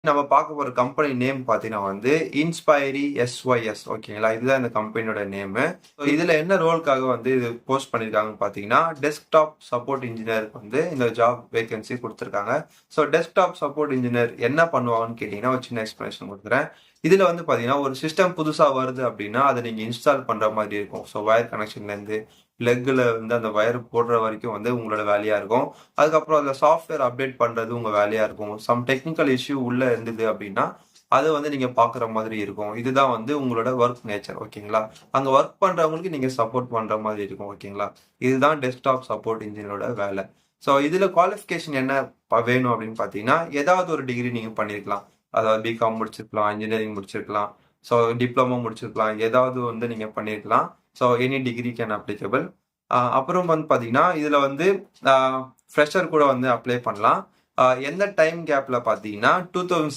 நம்ம பார்க்க போற கம்பெனி நேம் பார்த்தீங்கன்னா வந்து இன்ஸ்பைரி எஸ்ஒய்எஸ் ஓகேங்களா. இதுதான் இந்த கம்பெனியோட நேமு. ஸோ இதுல என்ன ரோலுக்காக வந்து இது போஸ்ட் பண்ணியிருக்காங்கன்னு பார்த்தீங்கன்னா, டெஸ்க்டாப் சப்போர்ட் இன்ஜினியருக்கு வந்து இந்த ஜாப் வேகன்சி கொடுத்துருக்காங்க. ஸோ டெஸ்க்டாப் சப்போர்ட் இன்ஜினியர் என்ன பண்ணுவாங்கன்னு கேட்டீங்கன்னா ஒரு சின்ன எக்ஸ்பிளனேஷன் கொடுக்குறேன். இதுல வந்து பாத்தீங்கன்னா ஒரு சிஸ்டம் புதுசா வருது அப்படின்னா அதை நீங்க இன்ஸ்டால் பண்ற மாதிரி இருக்கும். ஸோ வயர் கனெக்ஷன்ல இருந்து லெக்ல வந்து அந்த வயர் போடுற வரைக்கும் வந்து உங்களோட வேலையா இருக்கும். அதுக்கப்புறம் அந்த சாஃப்ட்வேர் அப்டேட் பண்றது உங்க வேலையா இருக்கும். சம் டெக்னிக்கல் இஷ்யூ உள்ள இருந்தது அப்படின்னா அதை வந்து நீங்க பாக்குற மாதிரி இருக்கும். இதுதான் வந்து உங்களோட ஒர்க் நேச்சர் ஓகேங்களா. அங்க ஒர்க் பண்றவங்களுக்கு நீங்க சப்போர்ட் பண்ற மாதிரி இருக்கும் ஓகேங்களா. இதுதான் டெஸ்க்டாப் சப்போர்ட் இன்ஜினியரோட வேலை. ஸோ இதுல குவாலிஃபிகேஷன் என்ன வேணும் அப்படின்னு பாத்தீங்கன்னா ஏதாவது ஒரு டிகிரி நீங்க பண்ணிருக்கலாம். அதாவது பிகாம் முடிச்சிருக்கலாம், இன்ஜினியரிங் முடிச்சிருக்கலாம், ஸோ டிப்ளமோ முடிச்சிருக்கலாம், ஏதாவது வந்து நீங்க பண்ணிருக்கலாம். So any degree can applicable. அப்புறம் வந்து பாத்தீங்கன்னா இதுல வந்து ஃப்ரெஷர் கூட வந்து அப்ளை பண்ணலாம். எந்த டைம் கேப்ல பாத்தீங்கன்னா 2000